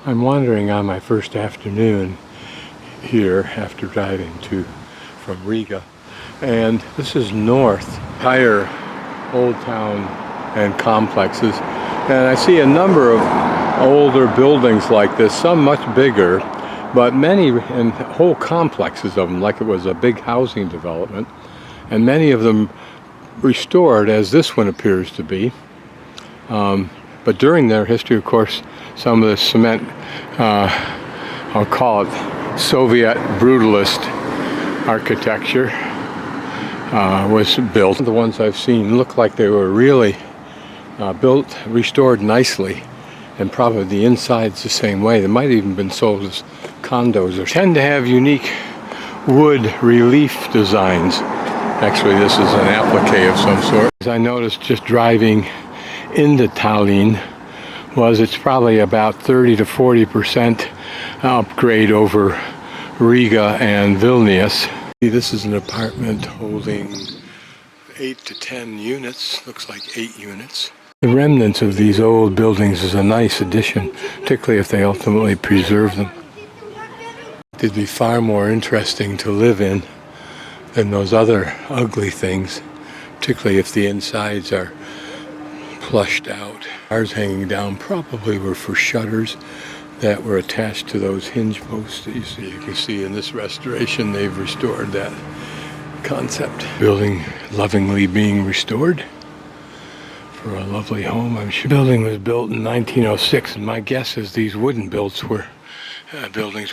I'm wandering on my first afternoon here after driving from Riga, and this is north, higher old town and complexes, and I see a number of older buildings like this, some much bigger, but many, and whole complexes of them, like it was a big housing development, and many of them restored, as this one appears to be. But during their history, of course, some of the cement, I'll call it Soviet brutalist architecture was built. The ones I've seen look like they were really built, restored nicely, and probably the inside's the same way. They might have even been sold as condos. They tend to have unique wood relief designs. Actually, this is an applique of some sort. As I noticed just driving into Tallinn, it's probably about 30 to 40% upgrade over Riga and Vilnius. This is an apartment holding 8 to 10 units, looks like 8 units. The remnants of these old buildings is a nice addition, particularly if they ultimately preserve them. They'd be far more interesting to live in than those other ugly things, particularly if the insides are flushed out. Bars hanging down probably were for shutters that were attached to those hinge posts that you can see in this restoration. They've restored that concept. Building lovingly being restored for a lovely home, I'm sure. The building was built in 1906, and my guess is these wooden buildings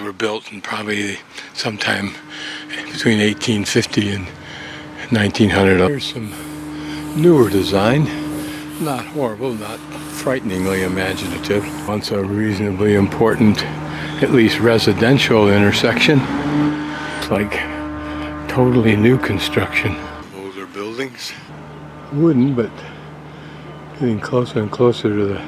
were built in probably sometime between 1850 and 1900. Here's some newer design, not horrible, not frighteningly imaginative. Once a reasonably important, at least residential intersection. It's like totally new construction. Older buildings, wooden, but getting closer and closer to the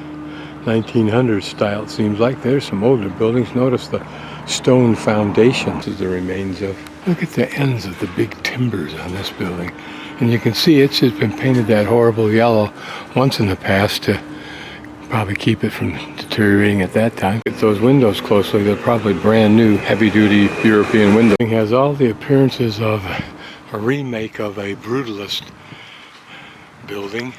1900s style, it seems like. There's some older buildings. Notice the stone foundations as the remains of. Look at the ends of the big timbers on this building. And you can see it's just been painted that horrible yellow once in the past to probably keep it from deteriorating at that time. Look at those windows closely. They're probably brand new, heavy-duty European windows. It has all the appearances of a remake of a brutalist building.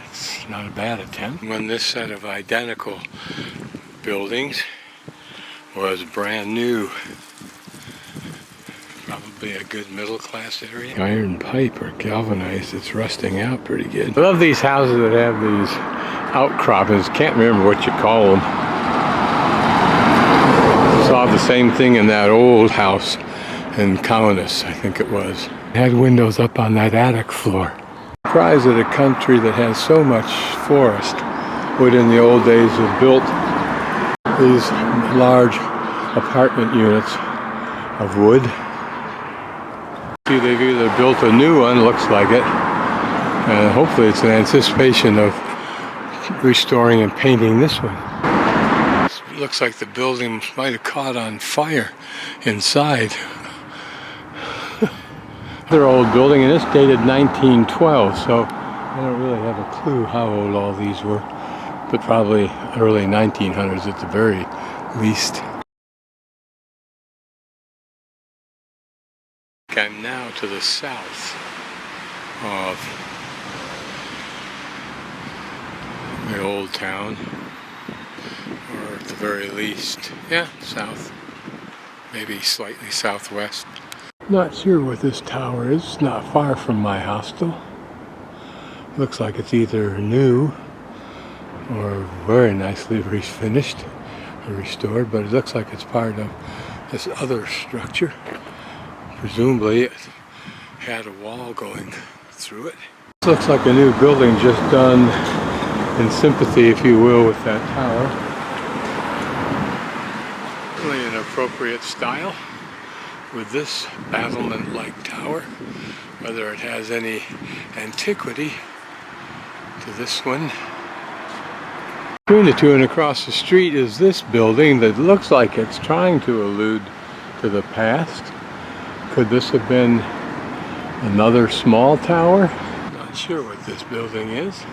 It's not a bad attempt. When this set of identical buildings was brand new, probably a good middle-class area. Iron pipe or galvanized, it's rusting out pretty good. I love these houses that have these outcroppings. Can't remember what you call them. Saw the same thing in that old house in Kaunas, I think it was. It had windows up on that attic floor. Surprised that a country that has so much forest would in the old days have built these large apartment units of wood. See, they've either built a new one, looks like it, and hopefully it's in anticipation of restoring and painting this one. It looks like the building might have caught on fire inside. Another old building, and it's dated 1912, so I don't really have a clue how old all these were, but probably early 1900s at the very least. I'm now to the south of the old town, or at the very least, yeah, south, maybe slightly southwest. Not sure what this tower is. It's not far from my hostel. Looks like it's either new or very nicely refinished or restored, but it looks like it's part of this other structure. Presumably it had a wall going through it. This looks like a new building just done in sympathy, if you will, with that tower. Really an appropriate style with this battlement-like tower. Whether it has any antiquity to this one. Between the two and across the street is this building that looks like it's trying to allude to the past. Could this have been another small tower? Not sure what this building is.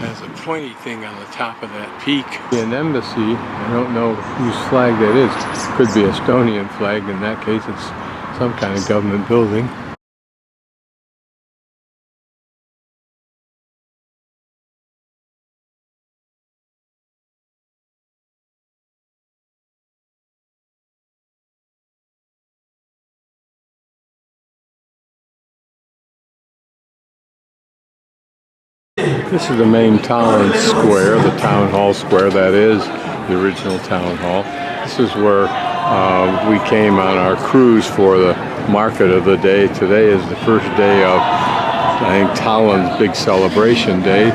has a pointy thing on the top of that peak. An embassy, I don't know whose flag that is. Could be Estonian flag. In that case, it's some kind of government building. This is the main Tallinn square, the town hall square, that is, the original town hall. This is where we came on our cruise for the market of the day. Today is the first day of, I think, Tallinn's big celebration day.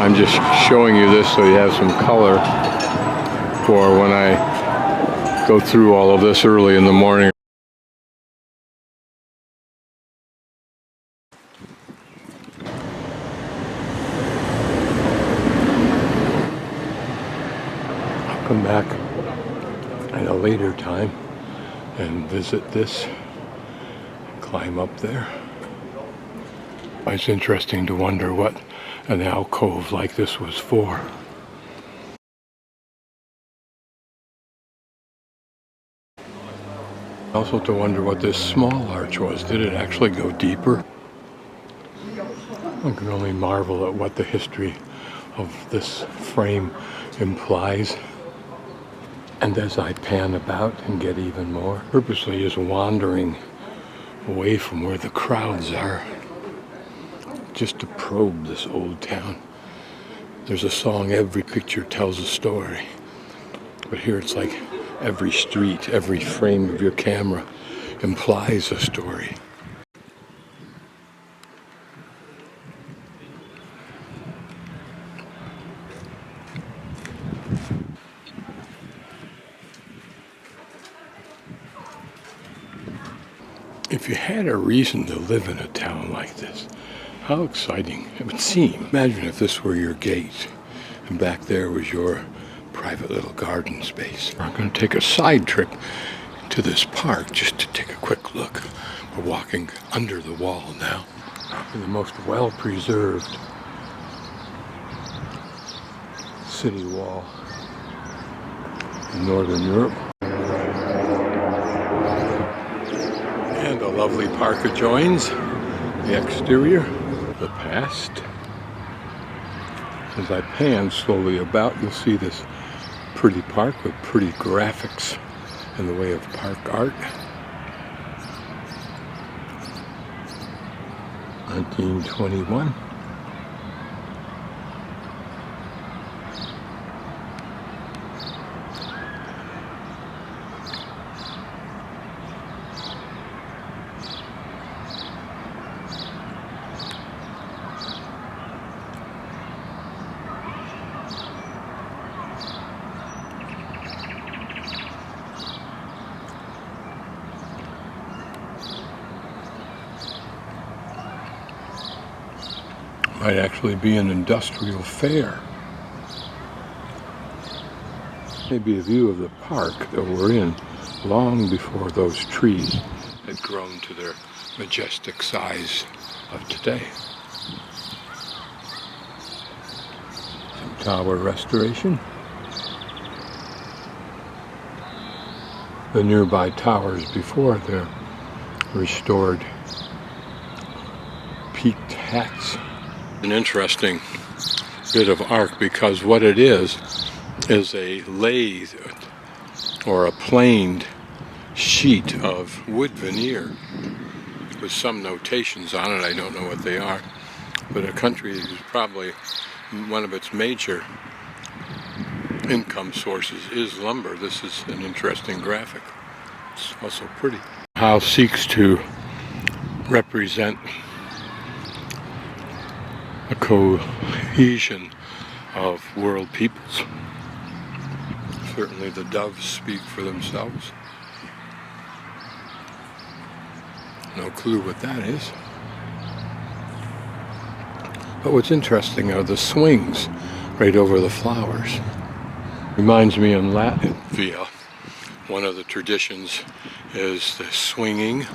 I'm just showing you this so you have some color for when I go through all of this early in the morning. Come back at a later time and visit this, climb up there. It's interesting to wonder what an alcove like this was for. Also to wonder what this small arch was. Did it actually go deeper? I can only marvel at what the history of this frame implies. And as I pan about and get even more, purposely is wandering away from where the crowds are, just to probe this old town. There's a song, every picture tells a story. But here it's like every street, every frame of your camera implies a story. If you had a reason to live in a town like this, how exciting it would seem. Imagine if this were your gate and back there was your private little garden space. We're going to take a side trip to this park just to take a quick look. We're walking under the wall now. The most well-preserved city wall in Northern Europe. And a lovely park adjoins the exterior, the past. As I pan slowly about, you'll see this pretty park with pretty graphics in the way of park art. 1921. Might actually be an industrial fair. Maybe a view of the park that we're in long before those trees had grown to their majestic size of today. Some tower restoration. The nearby towers before their restored peaked hats. An interesting bit of art, because what it is a lathe or a planed sheet of wood veneer with some notations on it. I don't know what they are, but a country is probably one of its major income sources is lumber. This is an interesting graphic. It's also pretty. The house seeks to represent a cohesion of world peoples. Certainly the doves speak for themselves. No clue what that is. But what's interesting are the swings right over the flowers. Reminds me in Latvia, one of the traditions is the swinging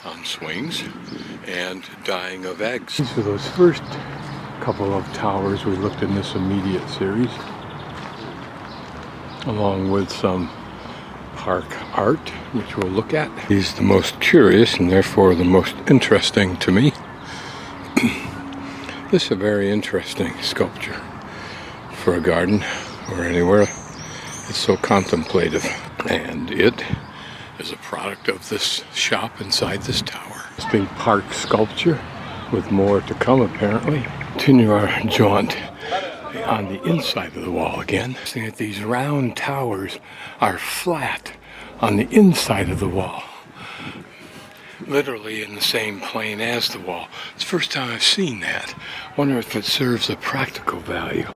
on swings and dyeing of eggs. These are those first couple of towers we looked in this immediate series, along with some park art, which we'll look at. He's the most curious and therefore the most interesting to me. This is a very interesting sculpture for a garden or anywhere. It's so contemplative, and it is a product of this shop inside this tower. Interesting park sculpture with more to come apparently. Continue our jaunt on the inside of the wall again. Seeing that these round towers are flat on the inside of the wall, literally in the same plane as the wall. It's the first time I've seen that. Wonder if it serves a practical value.